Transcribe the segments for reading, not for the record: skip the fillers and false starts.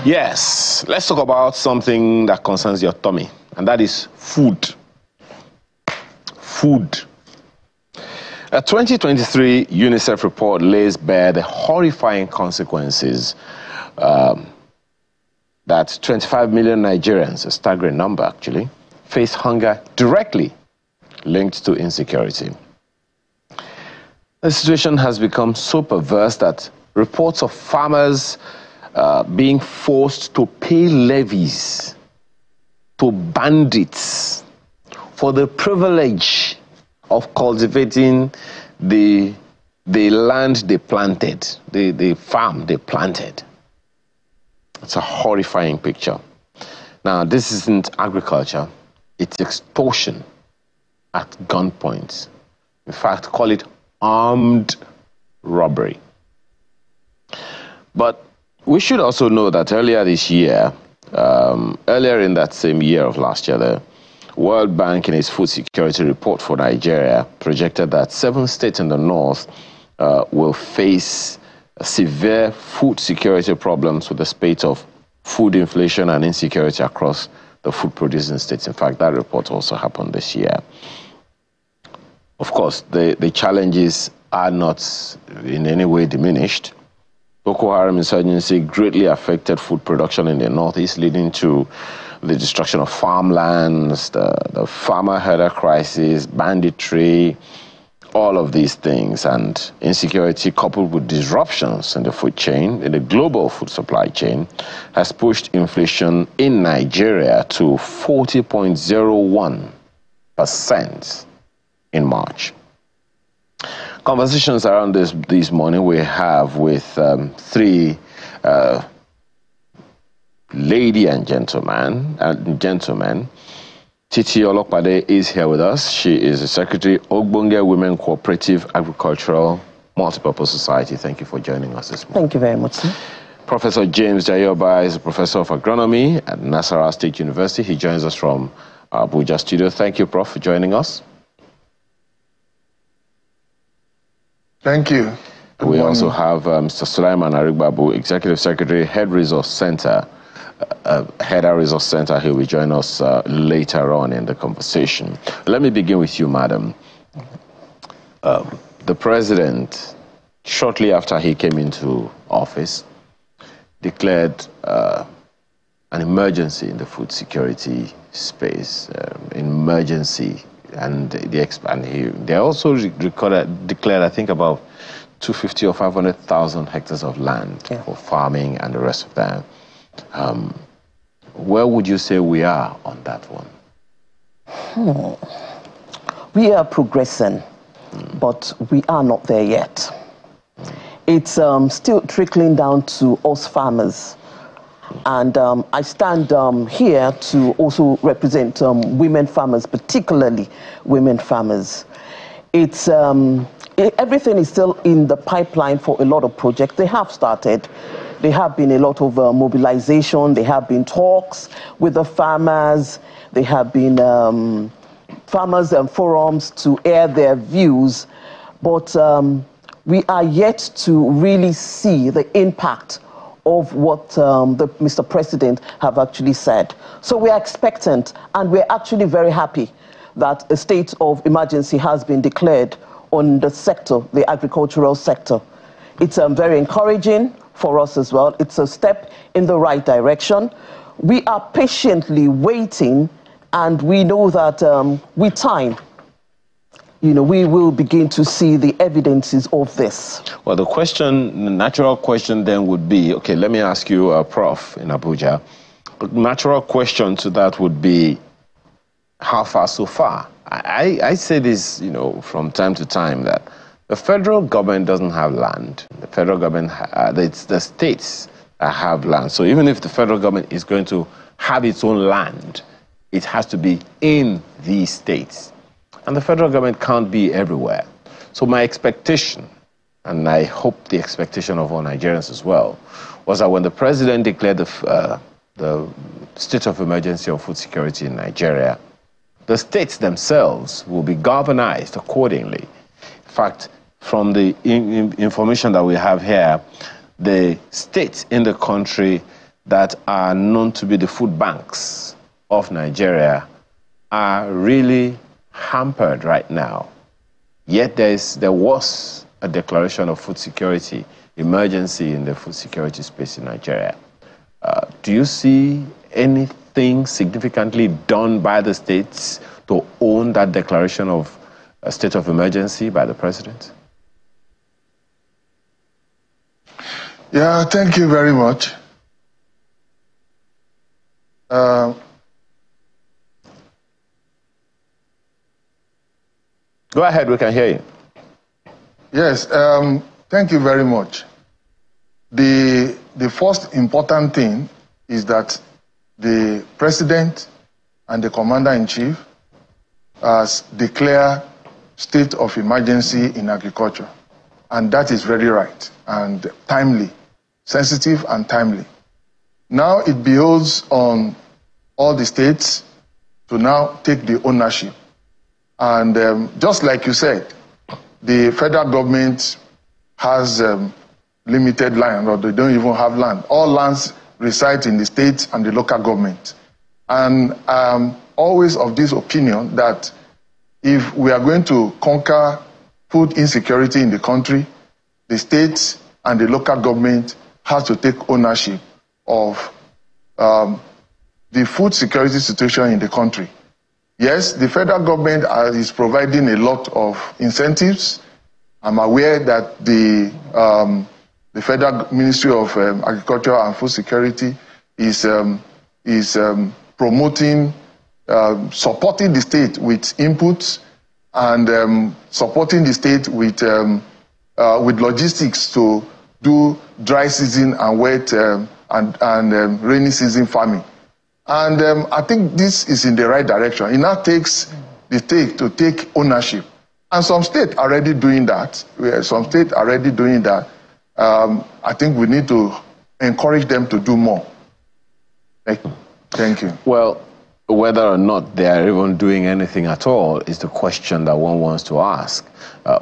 Yes, let's talk about something that concerns your tummy, and that is food. Food. A 2023 UNICEF report lays bare the horrifying consequences that 25 million Nigerians, a staggering number actually, face hunger directly linked to insecurity. The situation has become so perverse that reports of farmers being forced to pay levies to bandits for the privilege of cultivating the land they planted, the farm they planted. It's a horrifying picture. Now, this isn't agriculture, it's extortion at gunpoint. In fact, call it armed robbery. But we should also know that earlier this year, earlier in that same year of last year, the World Bank in its food security report for Nigeria projected that 7 states in the north will face severe food security problems with the spate of food inflation and insecurity across the food producing states. In fact, that report also happened this year. Of course, the challenges are not in any way diminished. Boko Haram insurgency greatly affected food production in the northeast, leading to the destruction of farmlands, the farmer-herder crisis, banditry, all of these things, and insecurity coupled with disruptions in the food chain, in the global food supply chain, has pushed inflation in Nigeria to 40.01% in March. Conversations around this morning we have with 3 lady and gentlemen. Titi Olokpade is here with us. She is the Secretary, Ogbonge Women Cooperative Agricultural Multipurpose Society. Thank you for joining us this morning. Thank you very much, sir. Professor James Jayoba is a Professor of Agronomy at Nasarawa State University. He joins us from Abuja studio. Thank you, Prof, for joining us. Thank you. We also have Mr. Sulaiman Arigbabu, Executive Secretary, Head Resource Center. Header Resource Center. He will join us later on in the conversation. Let me begin with you, madam. The president, shortly after he came into office, declared an emergency in the food security space, emergency, and they also declared, I think, about 250 or 500,000 hectares of land for farming and the rest of that. Where would you say we are on that one? We are progressing, but we are not there yet. It's still trickling down to us farmers. And I stand here to also represent women farmers, particularly women farmers. It's everything is still in the pipeline for a lot of projects. They have started. There have been a lot of mobilization. There have been talks with the farmers. There have been farmers and forums to air their views. But we are yet to really see the impact of what Mr. President have actually said. So we are expectant, and we're actually very happy that a state of emergency has been declared on the sector, the agricultural sector. It's very encouraging for us as well. It's a step in the right direction. We are patiently waiting, and we know that with time, we will begin to see the evidences of this. Well, the natural question then would be, okay, let me ask you, Prof, in Abuja. Natural question to that would be, how far so far? I say this, from time to time, that the federal government doesn't have land. The federal government, it's the states that have land. So even if the federal government is going to have its own land, it has to be in these states. And the federal government can't be everywhere. So my expectation, and I hope the expectation of all Nigerians as well, was that when the president declared the state of emergency of food security in Nigeria, the states themselves will be galvanized accordingly. In fact, from the information that we have here, the states in the country that are known to be the food banks of Nigeria are really hampered right now. Yet there was a declaration of food security, emergency in the food security space in Nigeria. Do you see anything significantly done by the states to own that declaration of a state of emergency by the president? Yeah, thank you very much. Go ahead, we can hear you. Yes, thank you very much. The first important thing is that the president and the commander-in-chief has declared state of emergency in agriculture. And that is very right and timely, sensitive and timely. Now it behoves on all the states to now take the ownership. And just like you said, the federal government has limited land, or they don't even have land. All lands reside in the state and the local government. And I'm always of this opinion that if we are going to conquer food insecurity in the country, the state and the local government has to take ownership of the food security situation in the country. Yes, the federal government is providing a lot of incentives. I'm aware that the Federal Ministry of Agriculture and Food Security is promoting, supporting the state with inputs and supporting the state with logistics to do dry season and wet and rainy season farming. And I think this is in the right direction. It now takes the state to take ownership. And some states are already doing that. Some states are already doing that. I think we need to encourage them to do more. Thank you. Well, whether or not they are even doing anything at all is the question that one wants to ask.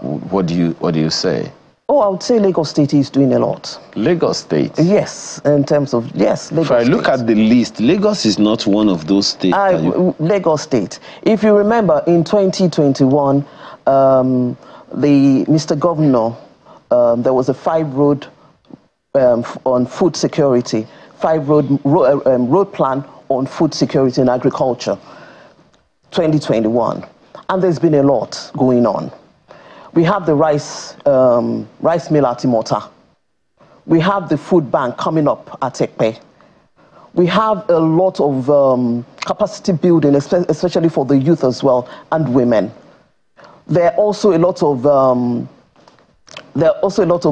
What do you say? Oh, I would say Lagos State is doing a lot. Lagos State? Yes, in terms of, yes, Lagos State. If I look at the list, Lagos is not one of those states. Lagos State. If you remember, in 2021, Mr. Governor, there was a 5-road on food security, 5-road plan on food security and agriculture, 2021. And there's been a lot going on. We have the rice mill at Imota. We have the food bank coming up at Ekpe. We have a lot of capacity building, especially for the youth as well, and women. There are also a lot of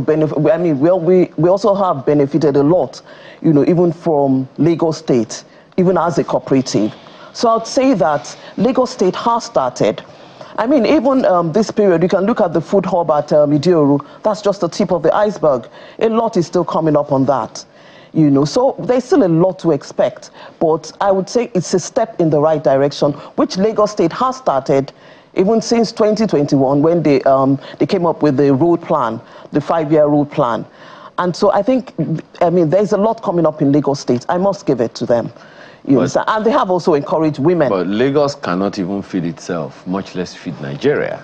benefit. I mean, we also have benefited a lot, you know, even from Lagos State, even as a cooperative. So I'd say that Lagos State has started. I mean, even this period, you can look at the food hub at Idioru. That's just the tip of the iceberg. A lot is still coming up on that, you know. So there's still a lot to expect. But I would say it's a step in the right direction, which Lagos State has started even since 2021 when they came up with the road plan, the 5-year road plan. And so I think, I mean, there's a lot coming up in Lagos State. I must give it to them. And they have also encouraged women. But Lagos cannot even feed itself, much less feed Nigeria.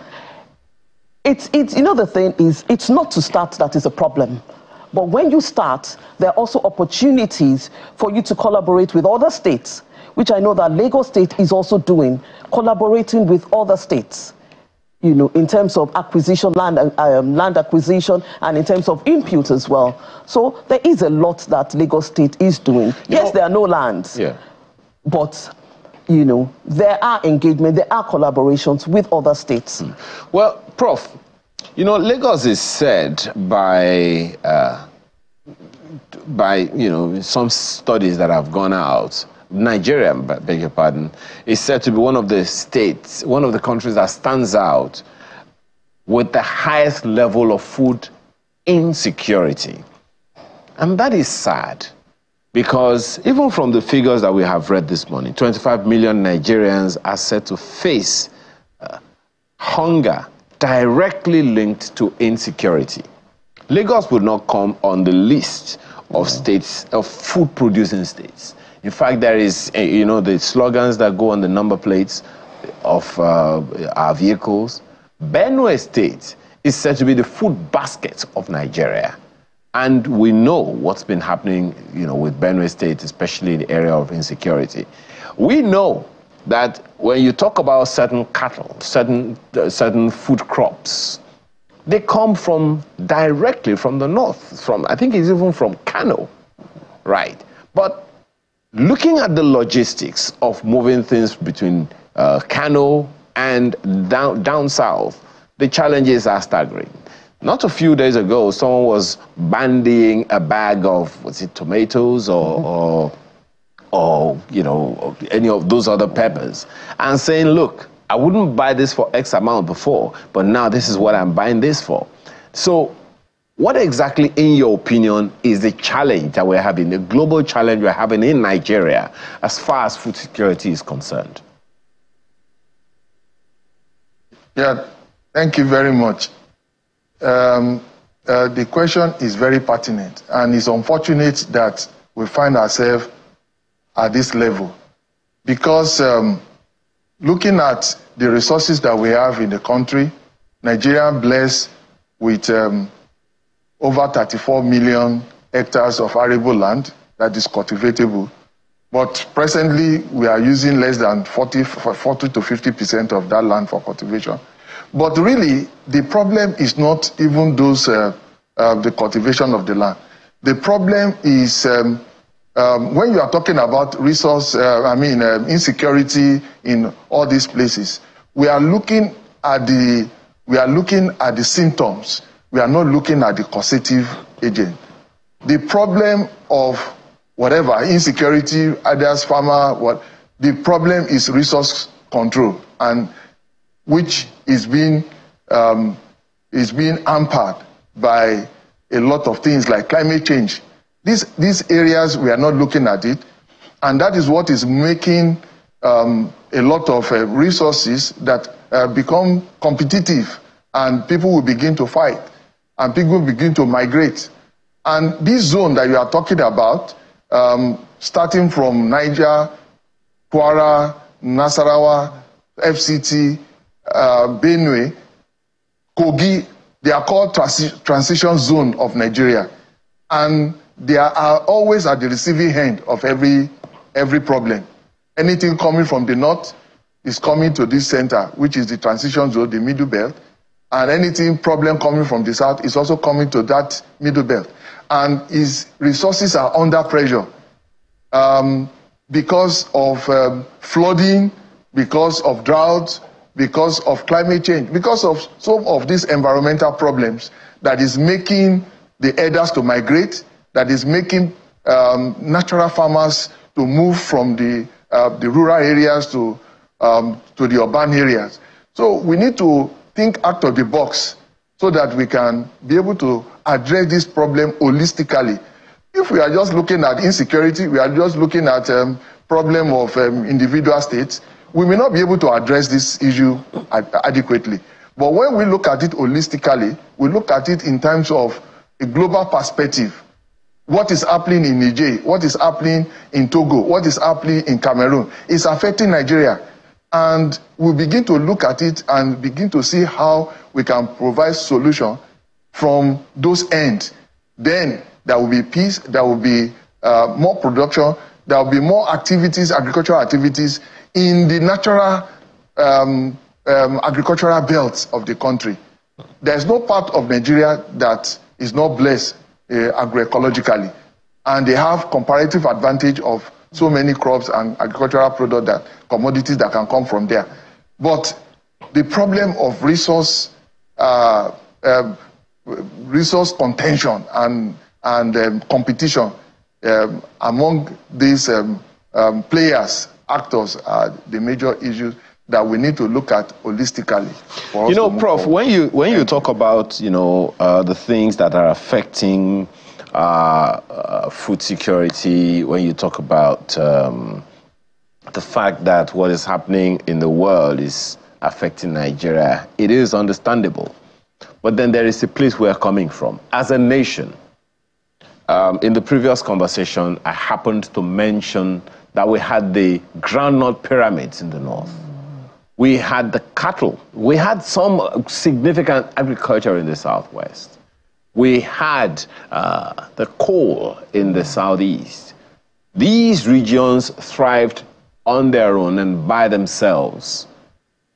It's you know, the thing is, it's not to start that is a problem. But when you start, there are also opportunities for you to collaborate with other states, which I know that Lagos State is also doing, collaborating with other states, you know, in terms of acquisition, land acquisition, and in terms of input as well. So there is a lot that Lagos State is doing. Yes, there are no lands. Yeah. But, you know, there are engagement, there are collaborations with other states. Well, Prof, you know, Lagos is said by you know, some studies that have gone out, Nigeria, beg your pardon, is said to be one of the states, one of the countries that stands out with the highest level of food insecurity. And that is sad. Because even from the figures that we have read this morning, 25 million Nigerians are said to face hunger directly linked to insecurity. Lagos would not come on the list of states, of food-producing states. In fact, there is, the slogans that go on the number plates of our vehicles. Benue State is said to be the food basket of Nigeria. And we know what's been happening, with Benue State, especially in the area of insecurity. We know that when you talk about certain cattle, certain food crops, they come directly from the north, I think it's even from Kano, right? But looking at the logistics of moving things between Kano and down south, the challenges are staggering. Not a few days ago, someone was bandying a bag of, tomatoes or any of those other peppers, and saying, look, I wouldn't buy this for X amount before, but now this is what I'm buying this for. So what exactly, in your opinion, is the challenge that we're having, the global challenge we're having in Nigeria as far as food security is concerned? Yeah, thank you very much. The question is very pertinent, and it's unfortunate that we find ourselves at this level, because looking at the resources that we have in the country, Nigeria blessed with over 34 million hectares of arable land that is cultivatable, but presently we are using less than 40 to 50% of that land for cultivation. But really, the problem is not even the cultivation of the land. The problem is when you are talking about insecurity in all these places, we are looking at the symptoms. We are not looking at the causative agent. The problem of whatever insecurity, others, farmer, the problem is resource control, and which is being hampered by a lot of things like climate change. These areas, we are not looking at it, and that is what is making a lot of resources that become competitive, and people will begin to fight, and people will begin to migrate. And this zone that you are talking about, starting from Niger, Kwara, Nasarawa, FCT, Benue, Kogi, they are called transition zone of Nigeria, and they are always at the receiving end of every problem. Anything coming from the north is coming to this center, which is the transition zone, the middle belt, and anything problem coming from the south is also coming to that middle belt, and its resources are under pressure because of flooding, because of drought, because of climate change, because of some of these environmental problems that is making the herders to migrate, that is making natural farmers to move from the rural areas to the urban areas. So we need to think out of the box so that we can be able to address this problem holistically. If we are just looking at insecurity, we are just looking at problem of individual states, we may not be able to address this issue adequately. But when we look at it holistically, we look at it in terms of a global perspective. What is happening in Niger, what is happening in Togo, what is happening in Cameroon is affecting Nigeria. And we begin to look at it and begin to see how we can provide solution from those ends. Then there will be peace, there will be more production, there will be more activities, agricultural activities in the natural agricultural belts of the country. There's no part of Nigeria that is not blessed agroecologically, and they have comparative advantage of so many crops and agricultural product, commodities that can come from there. But the problem of resource contention and competition among these players, actors, are the major issues that we need to look at holistically. Prof, when you talk about the things that are affecting food security, when you talk about the fact that what is happening in the world is affecting Nigeria, it is understandable. But then there is a place we are coming from. As a nation, In the previous conversation, I happened to mention that we had the groundnut pyramids in the north. We had the cattle. We had some significant agriculture in the southwest. We had the coal in the southeast. These regions thrived on their own and by themselves,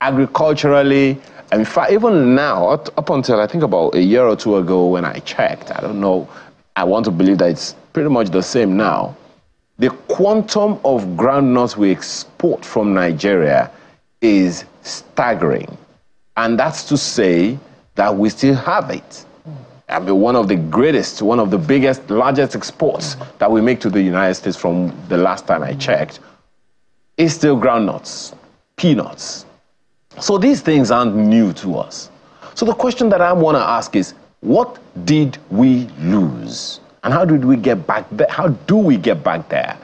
agriculturally. In fact, even now, up until I think about a year or two ago when I checked, I don't know, I want to believe that it's pretty much the same now. The quantum of groundnuts we export from Nigeria is staggering. And that's to say that we still have it. I mean, one of the greatest, one of the biggest, largest exports that we make to the United States from the last time I checked is still groundnuts, peanuts. So these things aren't new to us. So the question that I want to ask is, what did we lose? And how did we get back there? How do we get back there?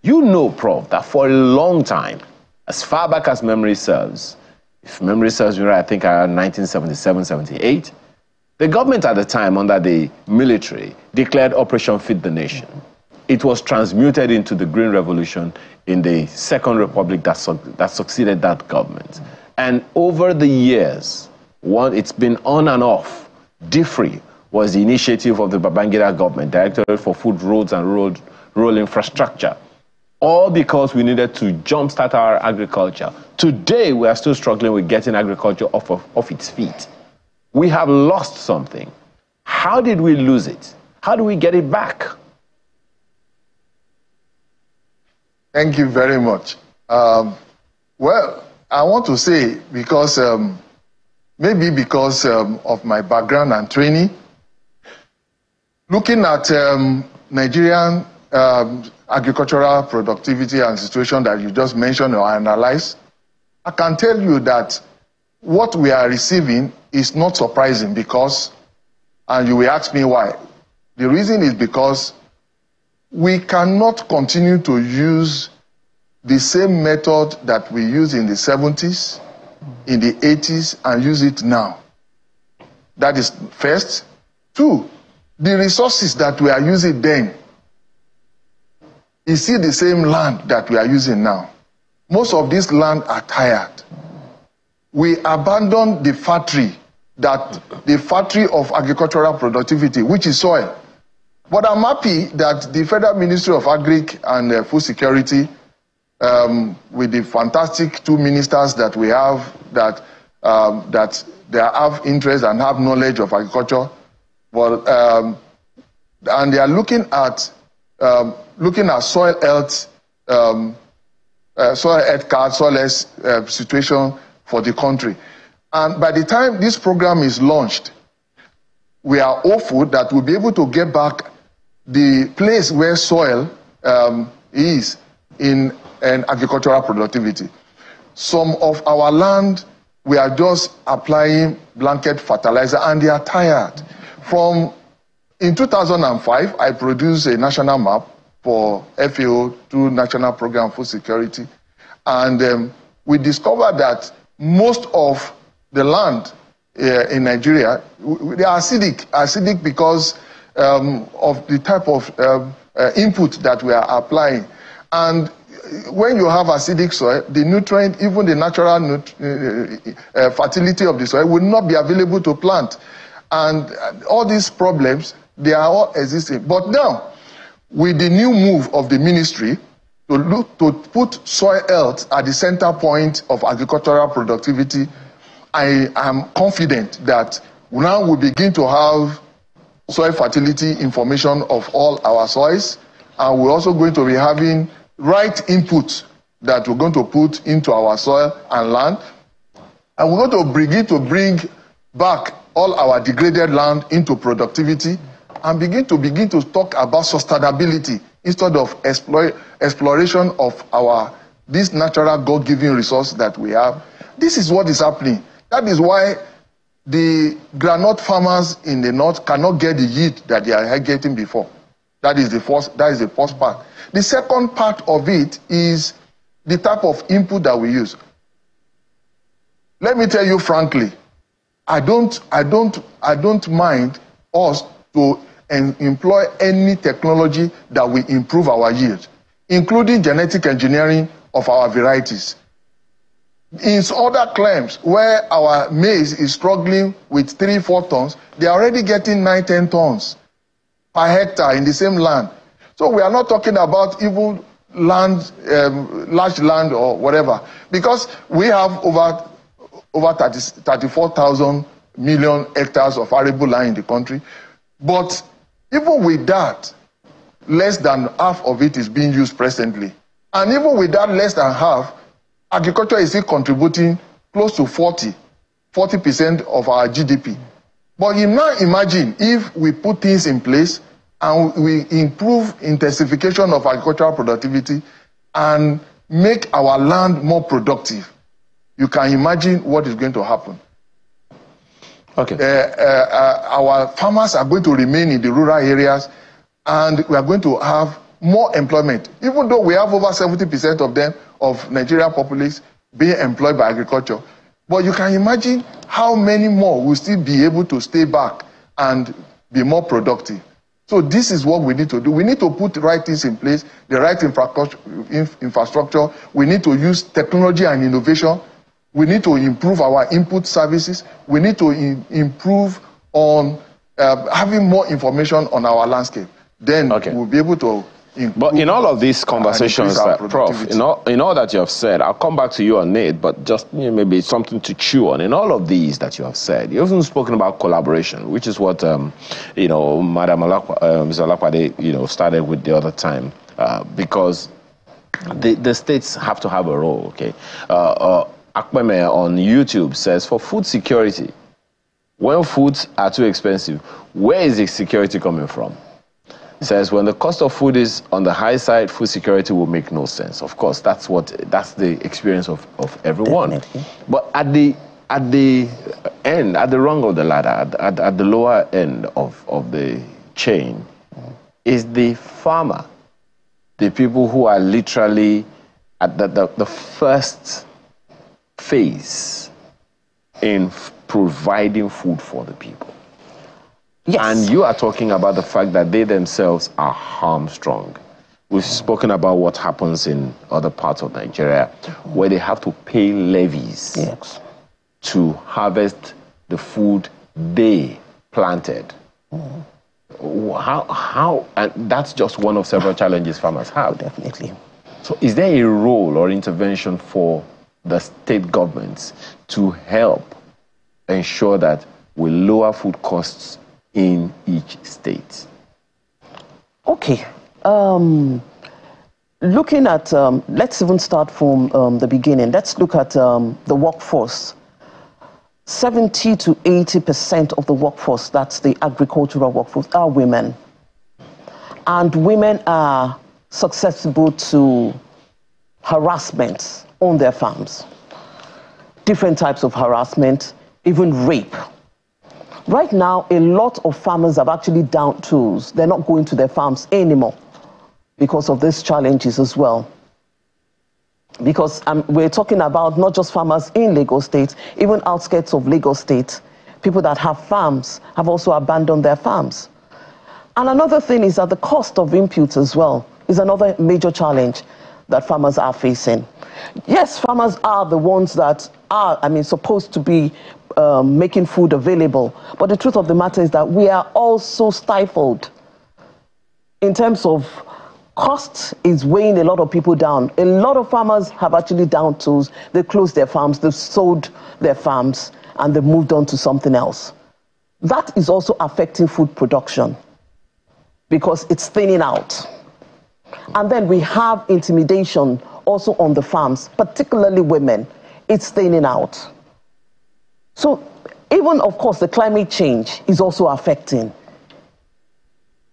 You know, Prof, that for a long time, as far back as memory serves, if memory serves me right, I think around 1977, 78, the government at the time, under the military, declared Operation Feed the Nation. It was transmuted into the Green Revolution in the Second Republic that succeeded that government. And over the years, it's been on and off. DFRI was the initiative of the Babangida government, Directorate for Food, Roads and Rural Infrastructure, all because we needed to jumpstart our agriculture. Today, we are still struggling with getting agriculture off its feet. We have lost something. How did we lose it? How do we get it back? Thank you very much. Well, I want to say, because maybe because of my background and training, looking at Nigerian agricultural productivity and situation that you just mentioned or analyzed, I can tell you that what we are receiving is not surprising because, and you will ask me why. The reason is because we cannot continue to use the same method that we used in the 70s, in the 80s, and use it now. That is first. Two, the resources that we are using then is still the same land that we are using now. Most of this land are tired. We abandoned the factory of agricultural productivity, which is soil. But I'm happy that the Federal Ministry of Agric and Food Security, with the fantastic two ministers that we have, that they have interest and have knowledge of agriculture, and they are looking at soil health, cards, soil health situation for the country. And by the time this program is launched, we are hopeful that we'll be able to get back the place where soil is in agricultural productivity. Some of our land, we are just applying blanket fertilizer and they are tired. In 2005, I produced a national map for FAO through National Program for Security. And we discovered that most of the land in Nigeria, they are acidic because of the type of input that we are applying. And when you have acidic soil, the nutrient, even the natural fertility of the soil will not be available to plant. And all these problems, they are all existing. But now, with the new move of the ministry to put soil health at the center point of agricultural productivity, I am confident that now we begin to have soil fertility information of all our soils, and we're also going to be having right input that we're going to put into our soil and land, and we're going to begin to bring back all our degraded land into productivity and begin to talk about sustainability instead of exploration of this natural God-given resource that we have. This is what is happening. That is why the groundnut farmers in the north cannot get the yield that they are getting before. That is the first part. The second part of it is the type of input that we use. Let me tell you frankly, I don't mind us to and employ any technology that will improve our yield, including genetic engineering of our varieties. In other claims where our maize is struggling with 3-4 tons, they are already getting 9-10 tons per hectare in the same land. So we are not talking about even land, large land or whatever, because we have over 34,000 million hectares of arable land in the country. But even with that, less than half of it is being used presently. And even with that less than half, agriculture is still contributing close to 40% of our GDP. But you now imagine if we put things in place and we improve intensification of agricultural productivity and make our land more productive, you can imagine what is going to happen. Okay. Our farmers are going to remain in the rural areas, and we are going to have more employment, even though we have over 70% of them, of Nigerian populace, being employed by agriculture. But you can imagine how many more will still be able to stay back and be more productive. So this is what we need to do. We need to put the right things in place, the right infrastructure. We need to use technology and innovation. We need to improve our input services. We need to improve on having more information on our landscape. Then we'll be able to improve. But in all of these conversations, Prof, in all that you have said, I'll come back to you on it, but just maybe something to chew on. In all of these that you have said, you've even spoken about collaboration, which is what Madam Mr. Alakwade, started with the other time, because the states have to have a role. Okay, Akpeme on YouTube says, for food security, when foods are too expensive, where is the security coming from? Says when the cost of food is on the high side, food security will make no sense. Of course, that's the experience of everyone. Definitely. But at the end, at the rung of the ladder, at the lower end of the chain, is the farmer, the people who are literally at the first phase in providing food for the people. Yes. And you are talking about the fact that they themselves are harmstrong. We've spoken about what happens in other parts of Nigeria where they have to pay levies to harvest the food they planted. How, and that's just one of several challenges farmers have. Definitely. So is there a role or intervention for the state governments to help ensure that we lower food costs in each state? Okay. Looking at, let's even start from the beginning. Let's look at the workforce. 70 to 80% of the workforce, that's the agricultural workforce, are women. And women are susceptible to harassment on their farms. Different types of harassment, even rape. Right now, a lot of farmers have actually down tools. They're not going to their farms anymore because of these challenges as well. Because we're talking about not just farmers in Lagos State, even outskirts of Lagos State. People that have farms have also abandoned their farms. And another thing is that the cost of inputs as well is another major challenge that farmers are facing. Yes, farmers are the ones that are, supposed to be making food available. But the truth of the matter is that we are also stifled in terms of cost is weighing a lot of people down. A lot of farmers have actually down tools. They closed their farms, they've sold their farms, and they've moved on to something else. That is also affecting food production because it's thinning out. And then we have intimidation also on the farms, particularly women. It's thinning out. So even, of course, the climate change is also affecting.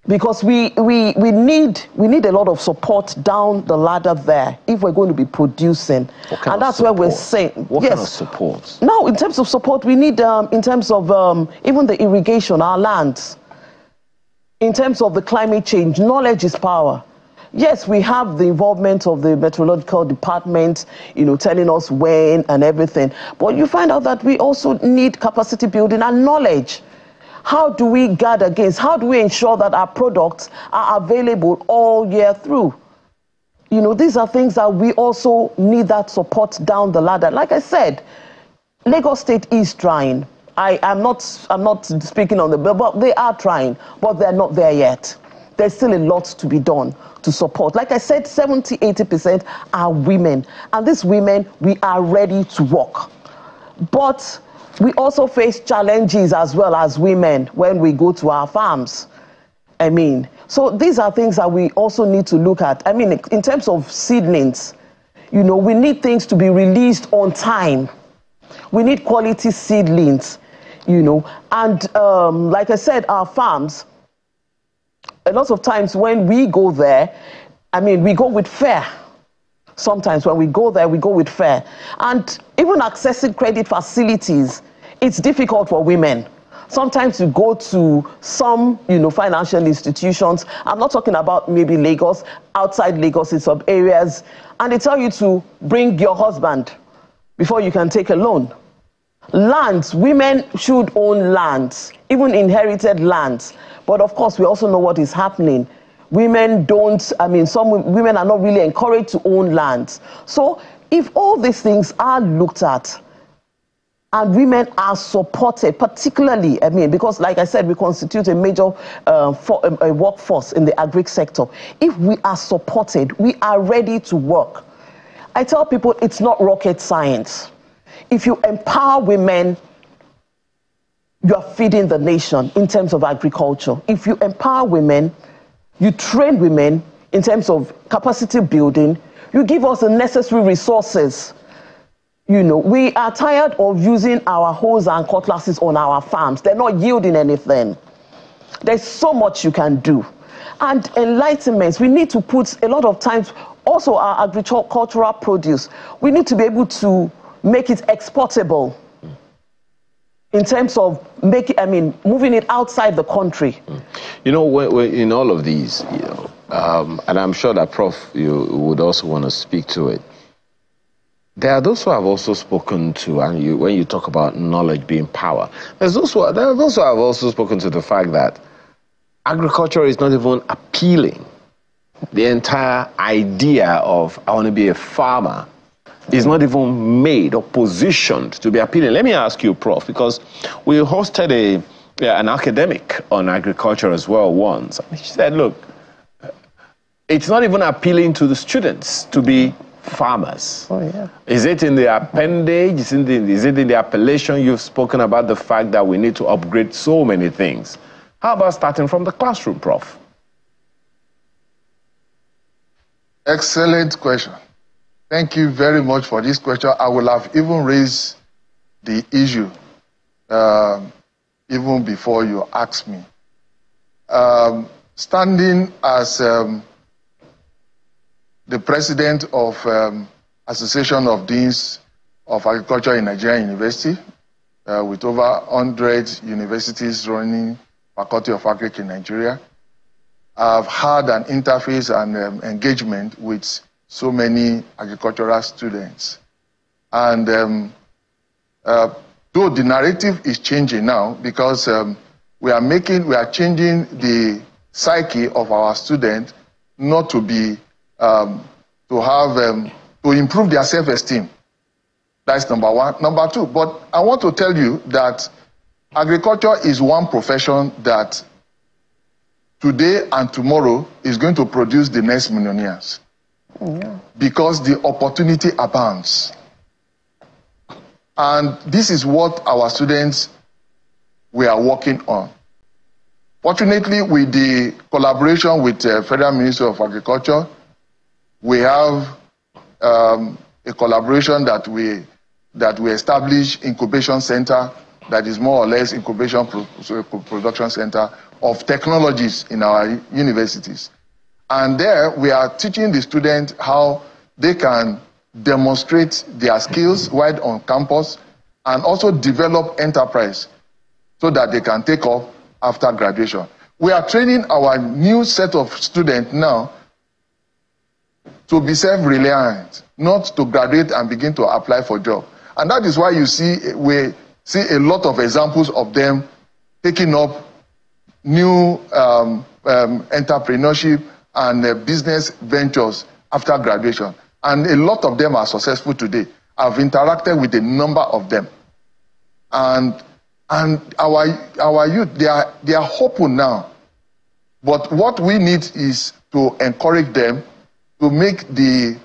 Because we need a lot of support down the ladder there if we're going to be producing. And that's where we're saying, what kind of support? No, in terms of support, we need, in terms of even the irrigation, our lands. In terms of the climate change, knowledge is power. Yes, we have the involvement of the meteorological department, telling us when and everything. But you find out that we also need capacity building and knowledge. How do we guard against? How do we ensure that our products are available all year through? You know, these are things that we also need that support down the ladder. Like I said, Lagos State is trying. I'm not speaking on the bill, but they are trying, but they're not there yet. There's still a lot to be done to support. Like I said, 70–80% are women. And these women, we are ready to work. But we also face challenges as well as women when we go to our farms. I mean, so these are things that we also need to look at. I mean, in terms of seedlings, you know, we need things to be released on time. We need quality seedlings, you know. And like I said, our farms, a lot of times when we go there, I mean, we go with fear. Sometimes when we go there, we go with fear. And even accessing credit facilities, it's difficult for women. Sometimes you go to some, you know, financial institutions. I'm not talking about maybe Lagos, outside Lagos in some areas, and they tell you to bring your husband before you can take a loan. Lands, women should own lands, even inherited lands. But of course, we also know what is happening. Women don't, I mean, some women are not really encouraged to own lands. So if all these things are looked at, and women are supported, particularly, I mean, because like I said, we constitute a major a workforce in the agri sector. If we are supported, we are ready to work. I tell people it's not rocket science. If you empower women, you are feeding the nation in terms of agriculture. If you empower women, you train women in terms of capacity building, you give us the necessary resources. You know, we are tired of using our hoes and cutlasses on our farms. They're not yielding anything. There's so much you can do. And enlightenment, we need to put a lot of times, also our agricultural produce, we need to be able to make it exportable in terms of moving it outside the country. You know, in all of these, you know, and I'm sure that Prof, you would also want to speak to it. There are those who have also spoken to, and when you talk about knowledge being power, there are those who have also spoken to the fact that agriculture is not even appealing. The entire idea of I want to be a farmer is not even made or positioned to be appealing. Let me ask you, Prof, because we hosted an academic on agriculture as well once. She said, look, it's not even appealing to the students to be farmers. Oh, yeah. Is it in the appendage? Is it in the appellation? You've spoken about the fact that we need to upgrade so many things. How about starting from the classroom, Prof? Excellent question. Thank you very much for this question. I will have even raised the issue even before you asked me. Standing as the president of Association of Deans of Agriculture in Nigerian University, with over 100 universities running Faculty of Agric in Nigeria. I've had an interface and engagement with so many agricultural students. And though the narrative is changing now, because we are changing the psyche of our students not to be to improve their self-esteem. That's number one. Number two, but I want to tell you that agriculture is one profession that today and tomorrow is going to produce the next millionaires. Yeah. Because the opportunity abounds. And this is what our students we are working on. Fortunately, with the collaboration with the Federal Ministry of Agriculture, we have a collaboration that we establish incubation center that is more or less incubation production center of technologies in our universities. And there we are teaching the students how they can demonstrate their skills right on campus and also develop enterprise so that they can take off after graduation. We are training our new set of students now to be self-reliant, not to graduate and begin to apply for jobs. And that is why we see a lot of examples of them taking up new entrepreneurship and business ventures after graduation. And a lot of them are successful today. I've interacted with a number of them. And our youth, they are hopeful now. But what we need is to encourage them to make the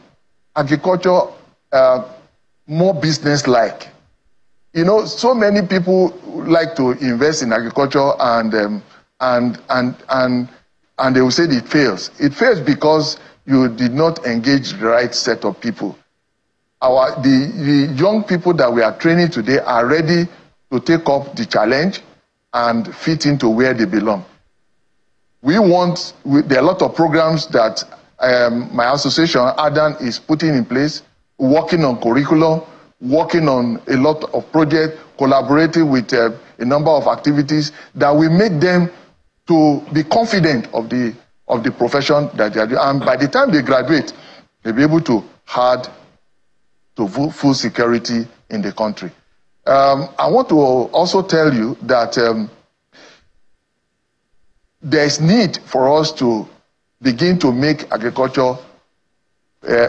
agriculture more business-like. You know, so many people like to invest in agriculture and they will say it fails. It fails because you did not engage the right set of people. The young people that we are training today are ready to take up the challenge and fit into where they belong. There are a lot of programs that my association, ADAN, is putting in place, working on curriculum, working on a lot of projects, collaborating with a number of activities that will make them to be confident of the profession that they are doing. And by the time they graduate, they'll be able to add to full security in the country. I want to also tell you that there is need for us to begin to make agriculture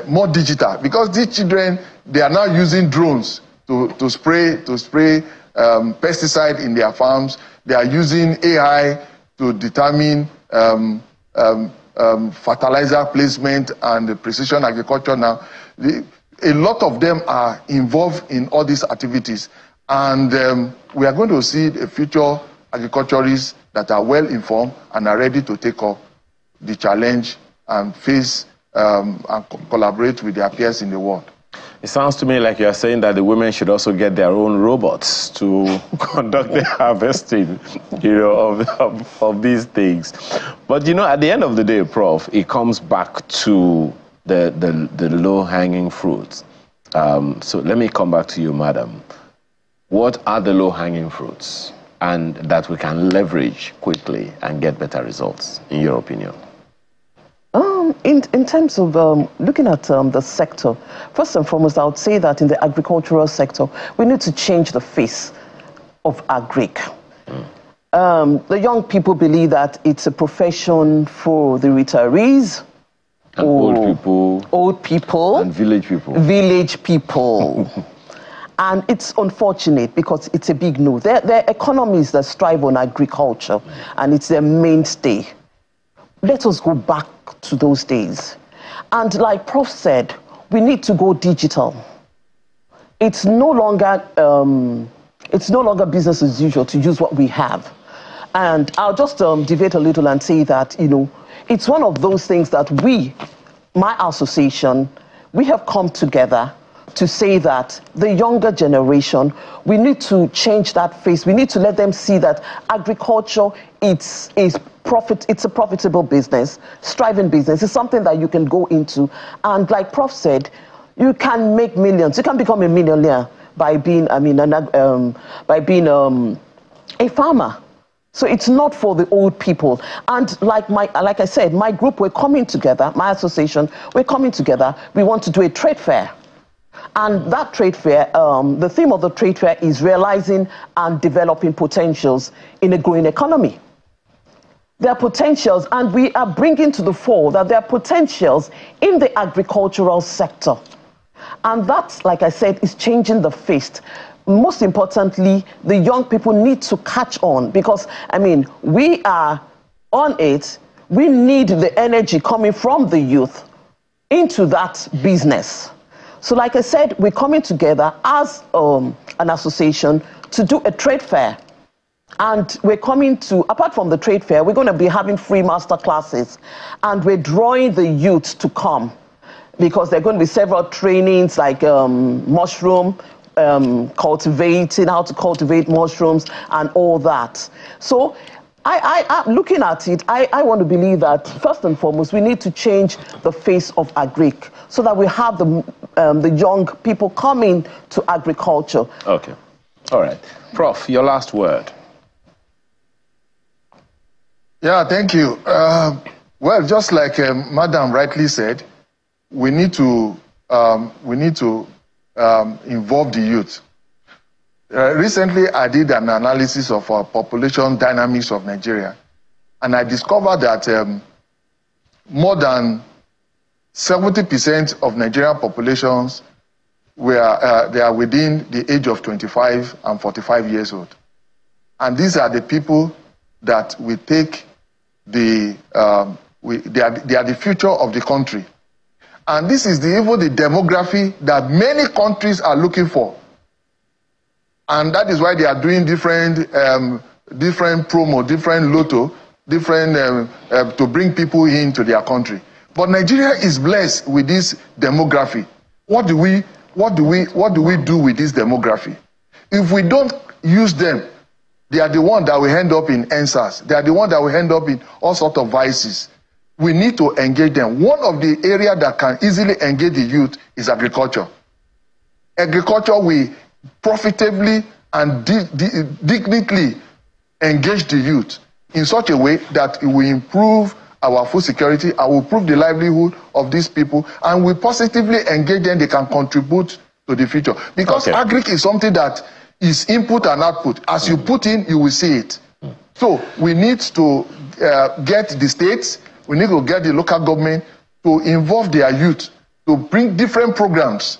more digital, because these children, they are now using drones to spray pesticide in their farms. They are using AI to determine fertilizer placement and precision agriculture now. A lot of them are involved in all these activities, and we are going to see the future agriculturists that are well informed and are ready to take up the challenge and face and collaborate with their peers in the world. It sounds to me like you're saying that the women should also get their own robots to conduct the harvesting, of these things. But, at the end of the day, Prof, it comes back to the low-hanging fruits. So let me come back to you, madam. What are the low-hanging fruits and that we can leverage quickly and get better results, in your opinion? In terms of looking at the sector, first and foremost, I would say that in the agricultural sector, we need to change the face of agric. The young people believe that it's a profession for the retirees, and old people, and village people. And it's unfortunate because it's a big no. There are economies that strive on agriculture, and it's their mainstay. Let us go back to those days. And like Prof said, we need to go digital. It's no longer business as usual to use what we have. And I'll just deviate a little and say that, it's one of those things that my association, we have come together to say that the younger generation, we need to change that face. We need to let them see that agriculture, it's a profitable business, striving business. It's something that you can go into. And like Prof said, you can make millions. You can become a millionaire by being, a farmer. So it's not for the old people. And like I said, my group, we're coming together, my association, we're coming together. We want to do a trade fair. And that trade fair, the theme of the trade fair is realizing and developing potentials in a growing economy. There are potentials, and we are bringing to the fore that there are potentials in the agricultural sector. And that, like I said, is changing the face. Most importantly, the young people need to catch on because, we are on it. We need the energy coming from the youth into that business. So like I said, we're coming together as an association to do a trade fair. And we're coming to, apart from the trade fair, we're going to be having free master classes. And we're drawing the youth to come because there are going to be several trainings like mushroom, cultivating, how to cultivate mushrooms and all that. So I looking at it, I want to believe that first and foremost, we need to change the face of agric so that we have the young people coming to agriculture. Okay. All right. Prof, your last word. Yeah, thank you. Well, just like Madam rightly said, we need to involve the youth. recently I did an analysis of our population dynamics of Nigeria, and I discovered that more than 70% of Nigerian populations they are within the age of 25 and 45 years old. And these are the people that we take they are the future of the country. And this is even the demography that many countries are looking for. And that is why they are doing different promo, different lotto, to bring people into their country. But Nigeria is blessed with this demography. What do we do with this demography? If we don't use them, they are the ones that will end up in NSAS. They are the ones that will end up in all sorts of vices. We need to engage them. One of the areas that can easily engage the youth is agriculture. Agriculture will profitably and dignitely engage the youth in such a way that it will improve our food security and will improve the livelihood of these people, and we positively engage them. They can contribute to the future. Because agric is something that is input and output. As you put in, you will see it. So we need to get the states, we need to get the local government to involve their youth, to bring different programs,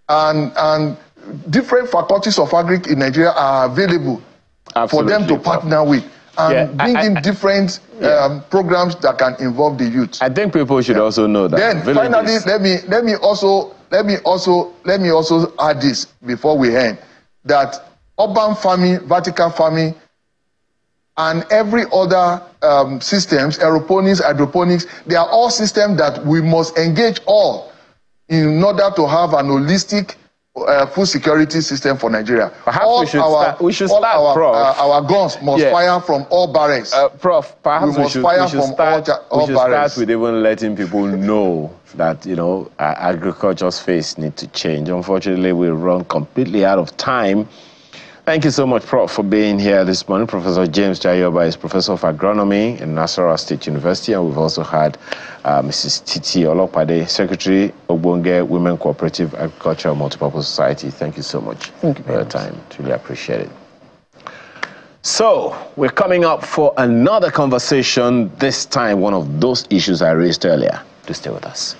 and different faculties of agric in Nigeria are available for them to partner with, and bring in different programs that can involve the youth. I think people should also know that. Then finally, let me also add this before we end, that urban farming, vertical farming, and every other systems, aeroponics, hydroponics, they are all systems that we must engage all in order to have an holistic food security system for Nigeria. Perhaps we should start, Prof. Our guns must fire from all barrels. Prof, perhaps we should start with even letting people know that, agriculture's face needs to change. Unfortunately, we run completely out of time. Thank you so much, Prof, for being here this morning. Professor James Jayoba is Professor of Agronomy in Nasarawa State University, and we've also had Mrs. Titi Olopade, Secretary, Ogbonge Women Cooperative Agricultural Multipurpose Society. Thank you so much for your time. Really appreciate it. So, we're coming up for another conversation, this time one of those issues I raised earlier. Please stay with us.